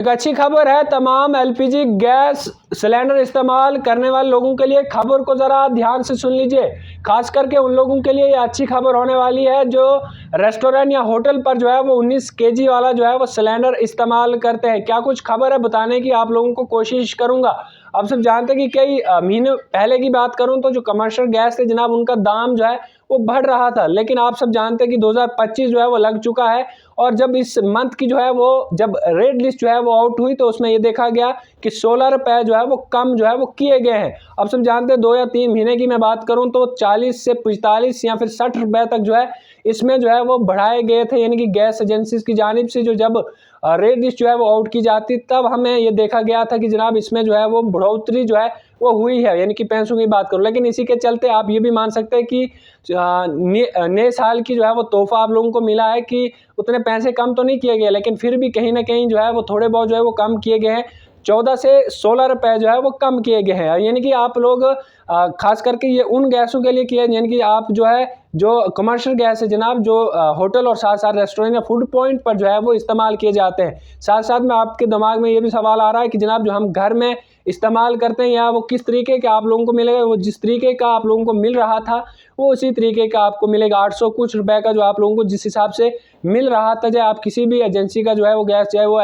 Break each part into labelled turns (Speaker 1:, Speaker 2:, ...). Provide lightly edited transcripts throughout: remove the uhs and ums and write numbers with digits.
Speaker 1: एक अच्छी खबर है तमाम एलपीजी गैस सिलेंडर इस्तेमाल करने वाले लोगों के लिए। खबर को ज़रा ध्यान से सुन लीजिए, खास करके उन लोगों के लिए ये अच्छी खबर होने वाली है जो रेस्टोरेंट या होटल पर जो है वो 19 केजी वाला जो है वो सिलेंडर इस्तेमाल करते हैं। क्या कुछ खबर है बताने की आप लोगों को कोशिश करूँगा। आप सब जानते हैं कि कई महीने पहले की बात करूं तो जो कमर्शियल गैस थे जनाब, उनका दाम जो है वो बढ़ रहा था, लेकिन आप सब जानते हैं कि 2025 जो है वो लग चुका है और जब इस मंथ की जो है वो जब रेड लिस्ट जो है वो आउट हुई तो उसमें ये देखा गया कि 16 रुपए जो है वो कम जो है वो किए गए हैं। आप सब जानते हैं 2 या 3 महीने की मैं बात करूं तो 40 से 45 या फिर 60 रुपए तक जो है इसमें जो है वो बढ़ाए गए थे, यानी कि गैस एजेंसी की जानिब से जो जब रेड लिस्ट जो है वो आउट की जाती तब हमें ये देखा गया था कि जनाब इसमें जो है वो बढ़ोतरी जो है वो हुई है, यानी कि पैसों की बात करूं। लेकिन इसी के चलते आप ये भी मान सकते हैं कि नए साल की जो है वो तोहफा आप लोगों को मिला है कि उतने पैसे कम तो नहीं किए गए, लेकिन फिर भी कहीं ना कहीं जो है वो थोड़े बहुत जो है वो कम किए गए हैं। 14 से 16 रुपए जो है वो कम किए गए हैं, यानी कि आप लोग खास करके ये उन गैसों के लिए किए यानी कि आप जो है जो कमर्शियल गैस है जनाब, जो होटल और साथ साथ रेस्टोरेंट या फूड पॉइंट पर जो है वो इस्तेमाल किए जाते हैं। साथ साथ में आपके दिमाग में ये भी सवाल आ रहा है कि जनाब जो हम घर में इस्तेमाल करते हैं या वो किस तरीके का आप लोगों को मिलेगा। वो जिस तरीके का आप लोगों को मिल रहा था वो उसी तरीके का आपको मिलेगा। 800 कुछ रुपए का जो आप लोगों को जिस हिसाब से मिल रहा था, चाहे आप किसी भी एजेंसी का जो है वो गैस, चाहे वो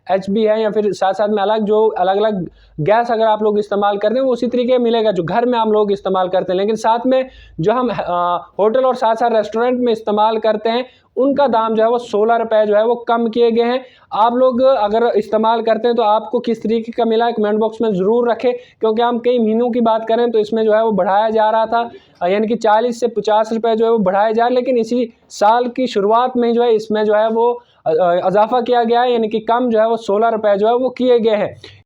Speaker 1: एचपी है या फिर साथ साथ में अलग अलग गैस अगर आप लोग इस्तेमाल करते हैं वो उसी तरीके मिलेगा जो घर में हम लोग इस्तेमाल करते हैं। लेकिन साथ में जो हम होटल और साथ साथ रेस्टोरेंट में इस्तेमाल करते हैं उनका दाम जो है वो 16 रुपए जो है वो कम किए गए हैं। आप लोग अगर इस्तेमाल करते हैं तो आपको किस तरीके का मिला है कमेंट बॉक्स में ज़रूर रखें, क्योंकि हम कई महीनों की बात करें तो इसमें जो है वो बढ़ाया जा रहा था, यानी कि 40 से 50 रुपए जो है वो बढ़ाए जा रहे, लेकिन इसी साल की शुरुआत में जो है इसमें जो है वो इजाफा किया गया है, यानी कि कम जो है वो 16 रुपए जो है वो किए गए हैं।